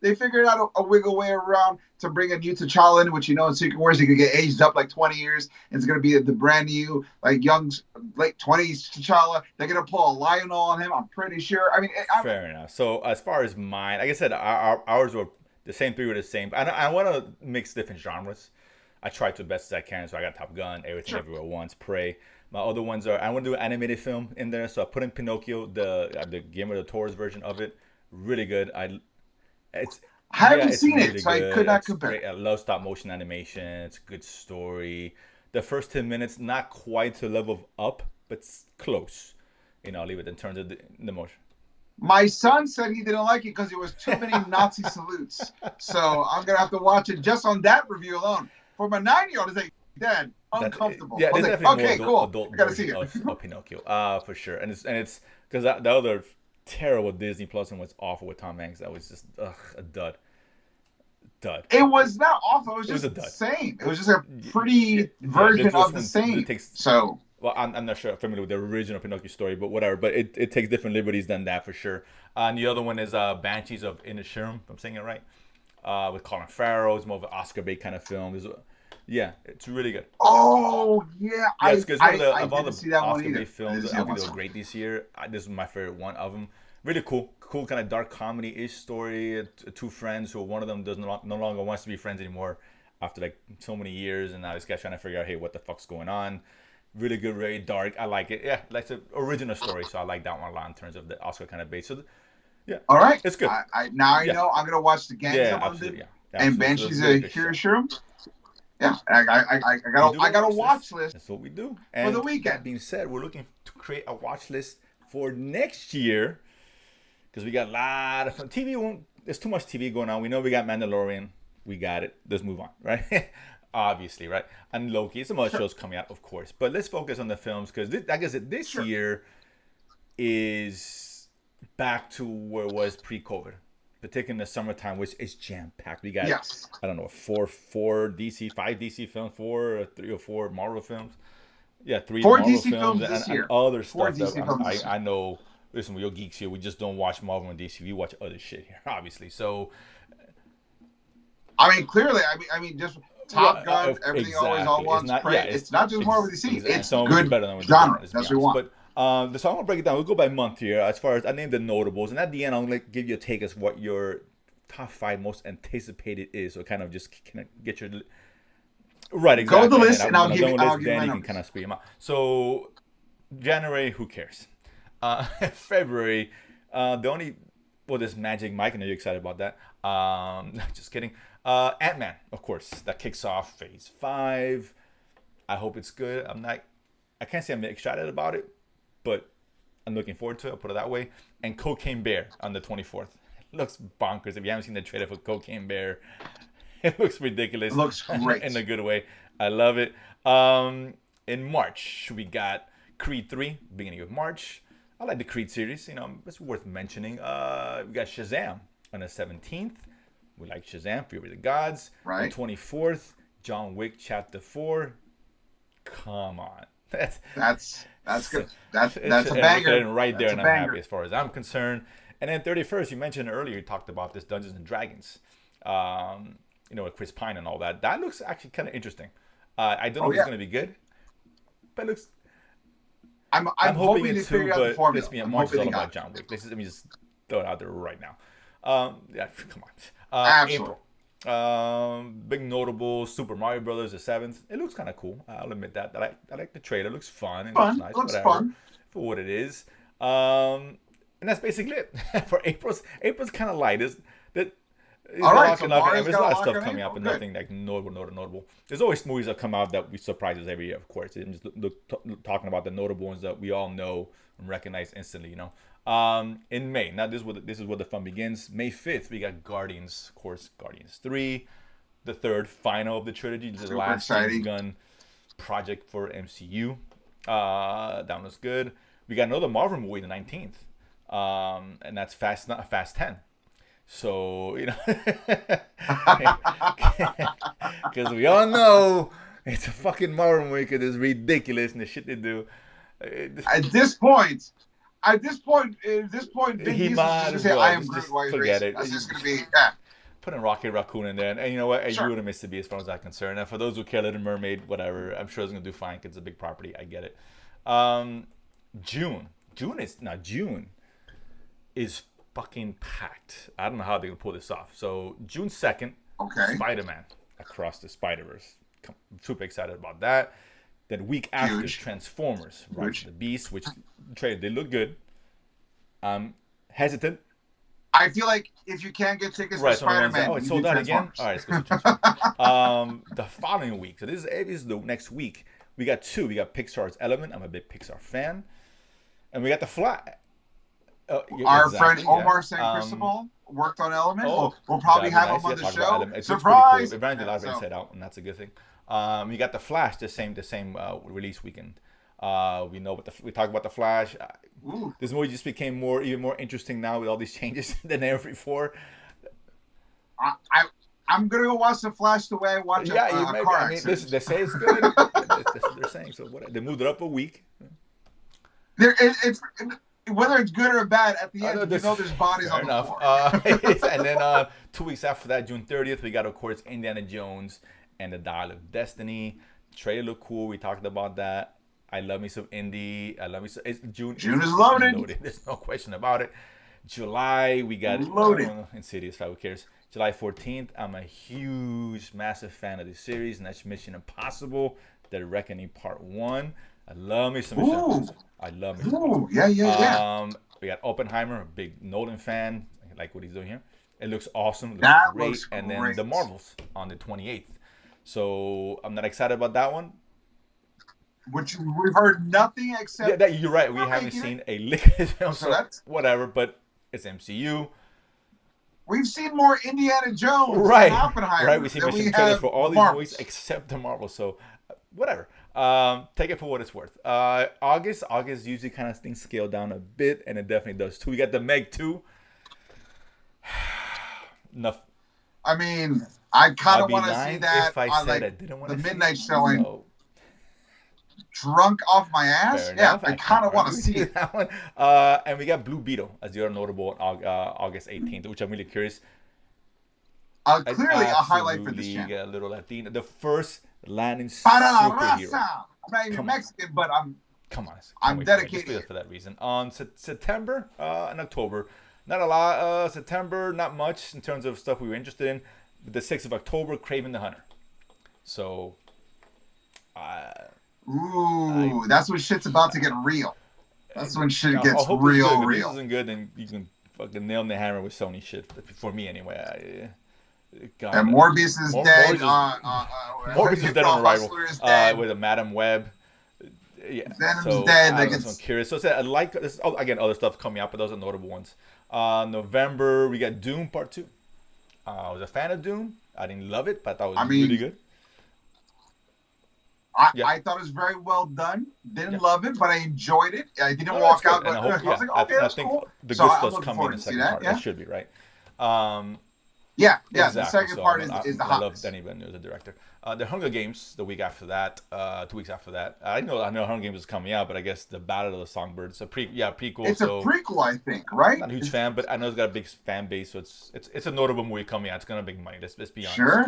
they figured out a wiggle way around to bring a new T'Challa in, which, in Secret Wars, he could get aged up like 20 years. And it's going to be the brand new, like young, late 20s T'Challa. They're going to pull a Lionel on him, I'm pretty sure. I mean, Fair enough. So as far as mine, like I said, ours were the same three were the same. I want to mix different genres. I tried to the best as I can, so I got Top Gun, Everything sure. Everywhere at Once, Prey. My other ones are I want to do an animated film in there, so I put in Pinocchio, the Guillermo del Toro's version of it. Really good. It's I yeah, haven't it's seen it, really so I good. could not It's compare. great. I love stop motion animation. It's a good story. The first 10 minutes not quite to the level of Up, but close. I'll leave it in terms of the motion. My son said he didn't like it because it was too many Nazi salutes. So I'm gonna have to watch it just on that review alone. For my 9-year-old, it's like, Dad, That uncomfortable. yeah, I was there's like, definitely more okay, cool. adult I gotta see version it. of Pinocchio, for sure. And it's because the other terrible Disney Plus one was awful with Tom Hanks. That was just a dud. It was not awful. It was It was a just the dud. same. It was just a pretty Yeah, version this of the one same. takes. So Well, I'm not sure familiar with the original Pinocchio story, but whatever. But it takes different liberties than that for sure. And the other one is Banshees of Inisherin, if I'm saying it right, with Colin Farrell. It's more of an Oscar bait kind of film. Yeah, it's really good. oh yeah, Yeah, it's because one of I all didn't the see that one Oscar either. bait I films. didn't see I that think one. they were great this year. This is my favorite one of them. Really cool kind of dark comedy-ish story. Two friends who one of them does no longer wants to be friends anymore after like so many years, and now this guy's trying to figure out, hey, what the fuck's going on? Really good, very dark. I like it. Yeah, like the original story, so I like that one a lot in terms of the Oscar kind of base. So yeah, All right. it's good. Now I Yeah, know I'm gonna watch the Gangs yeah, of absolutely, London yeah, and absolutely. So it's Banshees really of good show. Hiroshima. Yeah, We do I got a watch list. watch list That's what we do. for the And that weekend. being said, we're looking to create a watch list for next year because we got a lot of fun. TV won't. There's too much TV going on. We know we got Mandalorian. We got it. Let's move on, right? Obviously, right? And Loki. Some other Sure, shows coming out, of course. But let's focus on the films because I guess this sure. year is back to where it was pre-COVID, particularly in the summertime, which is jam-packed. We got, Yes. I don't know, five DC films, three or four Marvel films. Yeah, three Four Marvel DC films films this and year. other Four stuff that DC films this I year. know. Listen, we're geeks here. We just don't watch Marvel and DC. We watch other shit here, obviously. So, I mean, clearly, just Top Gun, everything always all exactly. It's ones. not. Yeah, Pray. It's not just Marvel DC. and It's some of it's good better than what they've done. genre. Let's be That's what we honest. want. But so I'm gonna break it down. We'll go by month here. As far as I named the notables, and at the end, I'm gonna give you a take as what your top five most anticipated is. So kind of just kind of get your right Go with exactly. the And list, then and I'll when I'm give done you. with I'll this, give you then my you can numbers. kind of speed them out. So January, who cares? February, the only there's Magic Mike. I know you're excited about that. Just kidding. Ant-Man, of course, that kicks off Phase 5. I hope it's good. I can't say I'm excited about it, but I'm looking forward to it. I'll put it that way. And Cocaine Bear on the 24th. It looks bonkers. If you haven't seen the trailer for Cocaine Bear, it looks It ridiculous looks in great. a good way. I love it. In March, we got Creed 3, beginning of March. I like the Creed series. It's worth mentioning. We got Shazam on the 17th. We like Shazam, Fury of the Gods. The Right. 24th, John Wick Chapter 4. Come on. That's good. That's a And look at it banger. right there, That's a and I'm happy banger. as far as I'm concerned. And then 31st, you mentioned earlier, you talked about this Dungeons and Dragons, um, with Chris Pine and all that. That looks actually kind of interesting. I don't know Oh if it's yeah. going to be good, but it looks. I'm I'm hoping hoping it they too, figured out the but formula. listen, I'm March is hoping all they about got it. John Wick. Let me just throw it out there right now. Yeah, come on. Absolutely. April. Big notable Super Mario Brothers the 7th. It looks kind of cool. I'll admit that. I like the trailer. It looks fun. It looks Fun. nice. Looks Whatever fun. for what it is. And that's basically it for April's. April's kind of light. That is All right. lock So and lock. And Mario's there's a got a lot of lock stuff on coming up, April. but Good. nothing like notable. There's always movies that come out that we surprise us every year, of course. I'm just talking about the notable ones that we all know and recognize instantly. In May. Now this is where the fun begins. May 5th, we got Guardians, of course, Guardians 3, the third final of the trilogy. This is the Super last James exciting. Gunn project for MCU. That was good. We got another Marvel movie the 19th, and that's Fast 10. So because we all know it's a fucking Marvel movie because it's ridiculous and the shit they do. At this point, Vin He Diesel's just might gonna as say, "I well am Groot" just while he's forget racing. it. That's just gonna be yeah. Put in Rocket Raccoon in there, and you know what? You Sure. would have missed it be as far as I'm concerned. And for those who care, Little Mermaid, whatever, I'm sure it's gonna do fine because it's a big property. I get it. Um, June is fucking packed. I don't know how they're gonna pull this off. So June 2nd, Okay. Spider-Man Across the Spider-Verse. I'm super excited about that. Then week after, Huge. Transformers Rise Huge. of the Beast, which trailer they look good. I'm hesitant. I feel like if you can't get tickets for Right, so the ones that Spider-Man, it's you sold do out again. Transformers. All right, let's go see Transformers. The following week, so this is the next week. We got two. We got Pixar's Element. I'm a big Pixar fan, and we got The Fly. Our friend Exactly, yeah. Omar San Cristobal worked on Element. Oh, We'll probably that'd be have nice. him on Yeah, the talk about show. Element. It looks pretty cool. Surprise! Eventually, Yeah, live Inside Out, and that's a good thing. You got The Flash, the same release weekend. We know what we talked about The Flash. Ooh. This movie just became even more interesting now with all these changes than ever before. I'm gonna go watch The Flash the way I watch Yeah, you a maybe. car I mean, accident. they say it's good. That's what they're saying. So what? They moved it up a week. It's whether it's good or bad. At the end, you know there's bodies fair on the enough. floor. And then 2 weeks after that, June 30th, we got of course Indiana Jones and the Dial of Destiny. The trailer looked cool. We talked about that. I love me some indie. I love me some. June is loaded. There's no question about it. July, we got Loaded. Insidious. Who cares? July 14th. I'm a huge, massive fan of this series, and that's Mission Impossible: The Reckoning Part 1. I love me some Mission Impossible. I love Mission Impossible. Yeah. We got Oppenheimer, a big Nolan fan. I like what he's doing here. It looks awesome. It looks That great. looks And then great. The Marvels on the 28th. So I'm not excited about that one. Which we've heard nothing except. Yeah, you're right. We we're haven't making seen a lick of film, So so that's- whatever. But it's MCU, We've seen more Indiana Jones right? and Oppenheimer. Right. We see than mission we trailers have for all these Marvels. movies except the Marvel. So whatever. Take it for what it's worth. August usually kind of things scale down a bit, and it definitely does too. We got the Meg 2. Enough. I mean, I kind I'd of be want to see lying that if I on said I like didn't want the to see midnight it. showing. So, Drunk off my ass. fair Yeah, enough. I kind of want to We see do it. that one. And we got Blue Beetle as the other notable on August 18th, which I'm really curious. Clearly a highlight for this Absolutely channel. a little Latina. The first Latin Para la superhero. raza. I'm not even Come on. Mexican, but I'm. Come on, I'm wait for it. Just dedicated. do it for that reason. On September and October, not a lot. September, not much in terms of stuff we were interested in. But the 6th of October, Craven the Hunter. So, Ooh, that's when shit's about to get real. That's when shit I gets hope this is good. real, If this real. isn't good, then you can fucking nail the hammer with Sony shit. For me, anyway. God, And Morbius is dead. Morbius is dead on arrival. Hustler is dead. With a Madam Web. Yeah. Venom's So dead. I Like was curious. So I like this. Again, other stuff coming up, but those are notable ones. November, we got Doom Part 2. I was a fan of Doom. I didn't love it, but I thought it was really good. Yeah, I thought it was very well done. yeah. Didn't love it, but I enjoyed it. I didn't No, no, it's walk good, out, and but I I hope, was yeah, like, I, okay, and I that's think cool. the So good I'm stuff's looking coming in forward the to see second that. part. It Yeah, should be right. Um, yeah. The exactly. second So part is the I love hotness. Danny Villeneuve as a director. The Hunger Games the week after that, 2 weeks after that. I know Hunger Games is coming out, but I guess the Battle of the Songbirds, prequel. It's a So prequel, I think, right? not a huge fan, but I know it's got a big fan base, so it's a notable movie coming out. It's gonna make money. Let's be honest. Sure.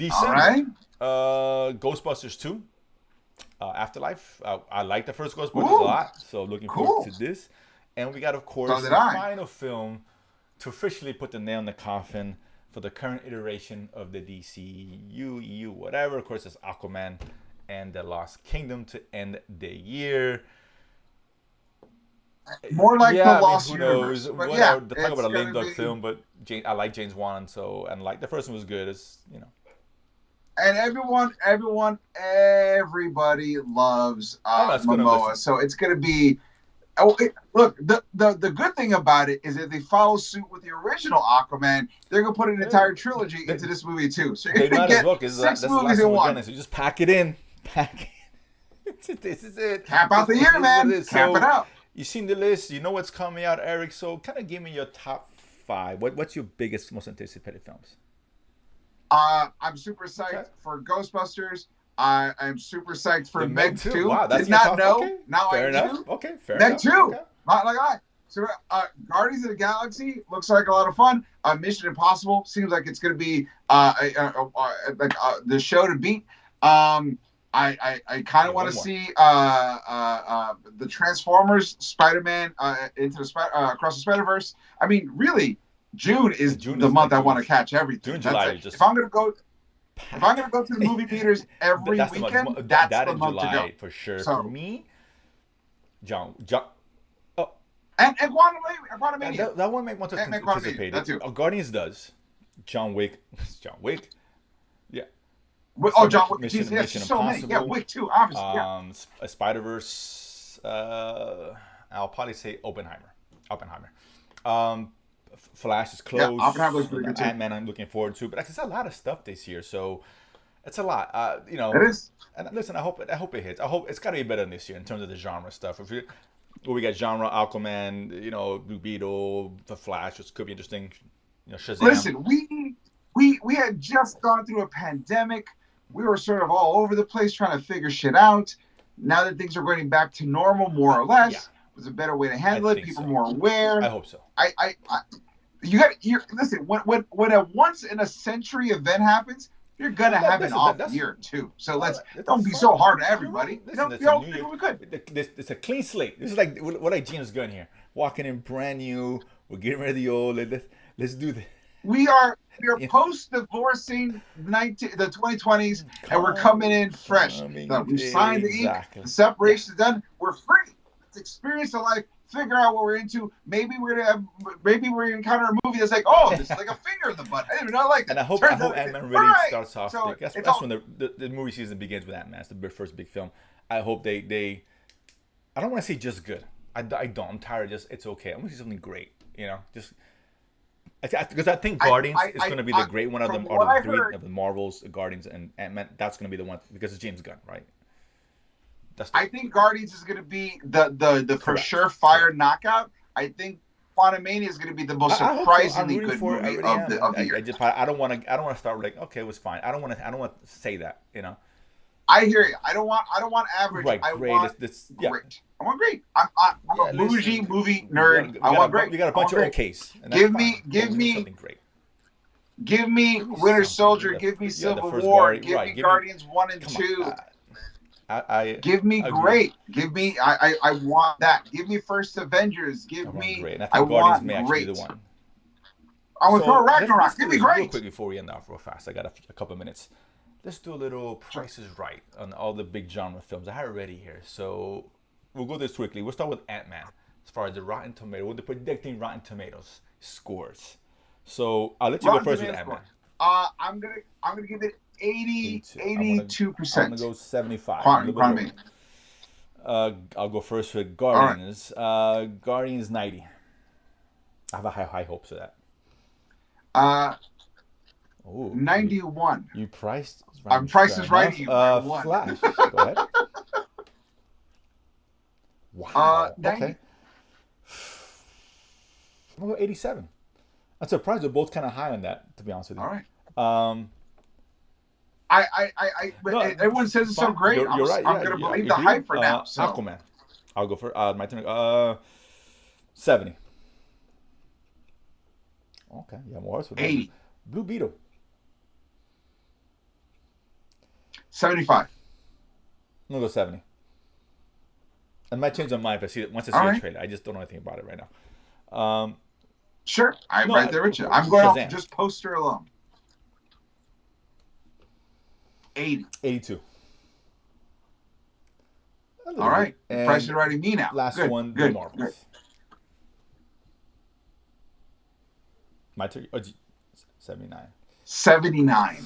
All December, right. Ghostbusters 2, Afterlife. I like the first Ghostbusters a Ooh, lot, so looking forward cool. to this. And we got, of So course, did the I. final film to officially put the nail in the coffin for the current iteration of the DCU, EU, whatever. Of course, it's Aquaman and the Lost Kingdom to end the year. More like the Yeah, I mean, Lost who knows? Universe, but yeah, Whatever. They talk about it's a lame gonna duck be. film, but I like James Wan, so and like the first one was good. It's. And everybody loves Oh no, it's gonna Momoa. listen. So it's gonna be. Oh, look, the good thing about it is that they follow suit with the original Aquaman. They're gonna put an Hey, entire trilogy they, into this movie too. So you're they gonna might as get well because six that's the movies last in one we're one. getting. So just pack it in, pack it. This is it. Cap out the year, This is what it man. is. Cap it So out. you've seen the list. You know what's coming out, Eric. So kind of give me your top five. What's your biggest, most anticipated films? I'm super Okay. psyched for Ghostbusters. I'm super psyched for The Meg Meg 2. 2. Wow, that's Did your not top. know. Okay, Now I fair enough. do. Okay, fair Meg enough. 2. Okay. Not like I. So Guardians of the Galaxy looks like a lot of fun. Mission Impossible seems like it's going to be the show to beat. I kind Yeah, of want one to more. see the Transformers Spider-Man into across the Spider-Verse. I mean, really, June is June the is month like I June want to is catch everything. June, That's July. it. You just If I'm gonna packed. go to the movie theaters every That's the weekend, month. that's That the in month to go. July for sure. For So me, John. Oh, and Quantumania, that one make want to and Quantumania, anticipate that it. too. Guardians does. John Wick. John Wick. Yeah. Oh, So John Wick, Mission Jesus, yes, Mission so many. Yeah, Impossible. Wick too, obviously. Yeah, Spider Verse. I'll probably say Oppenheimer. Oppenheimer. Um, Flash is yeah. close. Oppenheimer's pretty good too. Ant Man I'm looking forward to, but it's a lot of stuff this year, so it's a lot. It is. And listen, I hope it hits. I hope it's got to be better than this year in terms of the genre stuff. We got genre Aquaman, Blue Beetle, The Flash, which could be interesting. Shazam. Listen, we had just gone through a pandemic. We were sort of all over the place trying to figure shit out. Now that things are going back to normal, more or Yeah, less, was a better way to I handle it. think People so. more I aware. hope so. I you listen when a once in a century event happens, you're gonna have an Listen, off that's year too. So well, let's don't that's be so fine. hard on You're everybody. right. Listen, that's We a all new did year. what we could. It's a clean slate. This is like what like James Gunn here, walking in brand new. We're getting rid of the old. Let's do this. We are Yeah. post divorcing the 2020s, and we're coming Coming, in fresh. So we've signed the ink, exactly. the Yeah. separation is done. We're free. Let's experience the life. Figure out what we're into. Maybe we're gonna encounter a movie that's like, oh, this is like a finger in the butt. I didn't even know I liked And it. I Turns hope out, Ant-Man all really right. starts off. So That's, it's that's all when the movie season begins with Ant-Man. It's the first big film. I hope they I don't want to say just good. I don't. I'm tired of just it's okay. I want to see something great. Just because I think Guardians is going to be the great one out of from the what I three heard, of the Marvels, Guardians, and Ant-Man. That's going to be the one because it's James Gunn, right? That's I think Guardians is going to be the for correct. sure fire Correct. knockout. I think Quantumania is going to be the most I hope so. I'm surprisingly rooting good for it. I movie really of am. the year. I don't want to start like okay, it was fine. I don't want to say that. I hear you. I don't want average. Right, I great. want Yeah. great. I want great. I'm a bougie Listen, movie nerd. I want great. You got a I want bunch of great. OKs, and that's fine. Give But we need me something great. give me Give me Winter something. Soldier. Give me The Civil first War. Guardian, Give right? me Give me. Guardians 1 and Come on. 2. I Give me agree. great. Give me I want that. Give me First Avengers. I Give want me great, and I I think Guardians want may actually be great. the one. I want Thor Let's Ragnarok. do Give me this real great. quick before we end off real fast. I got a couple of minutes. Let's do a little Sure. Price is Right on all the big genre films. I have it ready here, so we'll go this quickly. We'll start with Ant-Man. As far as the Rotten Tomato, what the predicting Rotten Tomatoes scores. So I'll let you go Rotten first with Tomatoes Ant-Man. score. I'm gonna give it 82. I'm gonna 82%. go 75. A Quantum, little bit quantum. lower. I'll go first with All right. Guardians. Guardians 90. I have high hopes for that. Uh, Oh, 91. you priced I'm right. Price Fair is Right enough. you by one. Flash. Go ahead. Wow. 90. Okay. I'm gonna go 87. I'm surprised we're both kind of high on that, to be honest with All right. you. But No, everyone says it's so fine. great. You're right. I'm Yeah, gonna yeah, I believe the agree. hype for now. So Aquaman. I'll go for my turn. 70. Okay, yeah, more horse with that. 80, Blue Beetle. 75. I'm gonna go 70. I might change my mind if I see it once I All see a right. trailer. I just don't know anything about it right now. Sure, I'm No, right there with you. I'm going off Shazam. just poster alone. 80. 82. All right. And Price is Right me now. last Good. one, Good. The Marvels. Good. My turn. 79. 79.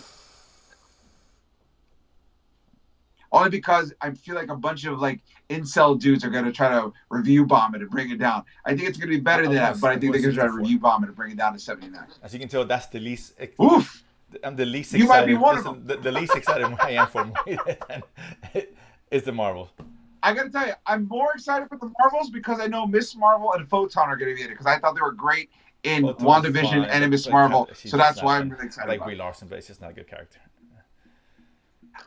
Only because I feel like a bunch of like incel dudes are gonna try to review bomb it and bring it down. I think it's gonna be better than that, but I think they're gonna try to review bomb it and bring it down to 79. As you can tell, that's the least. Oof. I'm the least You excited. might be one of them. The least excited I am for is the Marvel. I gotta tell you, I'm more excited for the Marvels because I know Miss Marvel and Photon are gonna be in it because I thought they were great in WandaVision and in Miss Marvel. So that's why I'm really excited. I like Brie Larson, but it's just not a good character.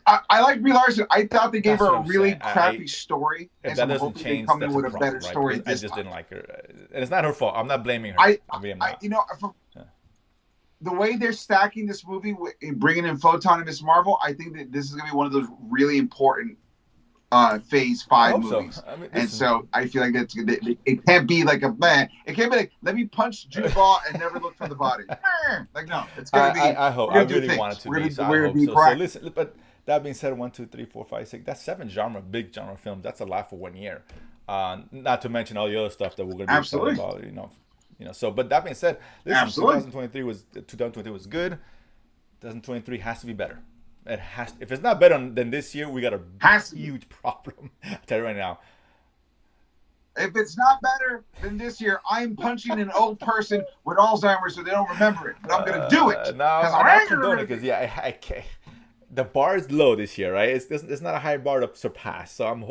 I like Brie Larson. I thought they gave her a really saying. crappy story. If that doesn't change, come that's in with a a problem, better story. Right? I just didn't like her, and it's not her fault. I'm not blaming her. I'm not. You know, the way they're stacking this movie, bringing in Photon and Miss Marvel, I think that this is going to be one of those really important Phase 5 movies. So. I mean, and so I feel like it can't be like a man. It can't be like, let me punch Jude Law and never look for the body. Like, no, it's going to be. I hope. I really want it to be. So I hope so. So listen, but that being said, 1, 2, 3, 4, 5, 6. That's 7 big genre films. That's a lot for 1 year. Not to mention all the other stuff that we're going to be talking about. So. But that being said, listen, 2023 was good. 2023 has to be better. It has. If it's not better than this year, we got a huge problem. I tell you right now. If it's not better than this year, I'm punching an old person with Alzheimer's so they don't remember it. But I'm going to do it. No, I'm not condoning because I can't. The bar is low this year, right? It's not a high bar to surpass. So I'm.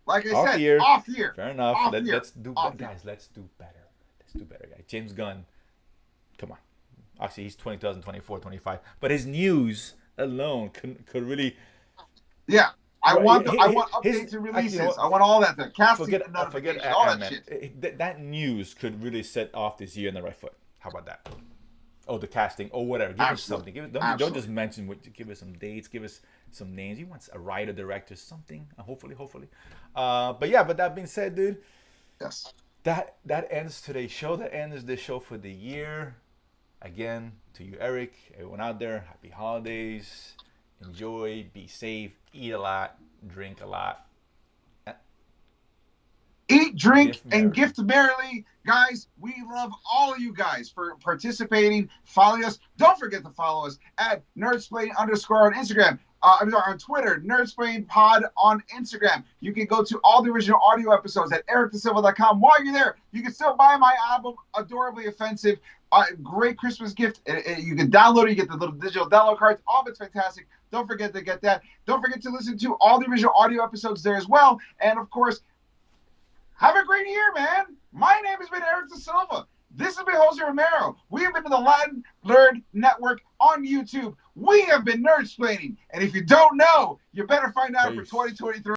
Like I said, off year. Fair enough. Let's do better, guys. Let's do better, guys. James Gunn, come on. Actually, he's 2024, 25. But his news alone could really. Yeah, I want updates and releases. I want all that. The casting, notifications, all that shit. That news could really set off this year in the right foot. How about that? Oh, the casting, or whatever. Give us something. Don't just mention what. Give us some dates. Give us some names. You want a writer, director, something. Hopefully. But that being said, dude. Yes. That ends today's show. That ends the show for the year. Again, to you, Eric, everyone out there, happy holidays. Enjoy, be safe, eat a lot, drink a lot. Eat, drink, and gift merrily. Guys, we love all of you guys for participating, following us. Don't forget to follow us at Nerdsplaining _ on Instagram. On Twitter, Nerdsplaining Pod on Instagram. You can go to all the original audio episodes at ericdasilva.com. While you're there, you can still buy my album, Adorably Offensive. Great Christmas gift. You can download it. You get the little digital download cards. All of it's fantastic. Don't forget to get that. Don't forget to listen to all the original audio episodes there as well. And, of course, have a great year, man. My name has been Eric Da Silva. This has been Jose Romero. We have been to the Latin Nerd Network on YouTube. We have been Nerdsplaining. And if you don't know, you better find out for 2023.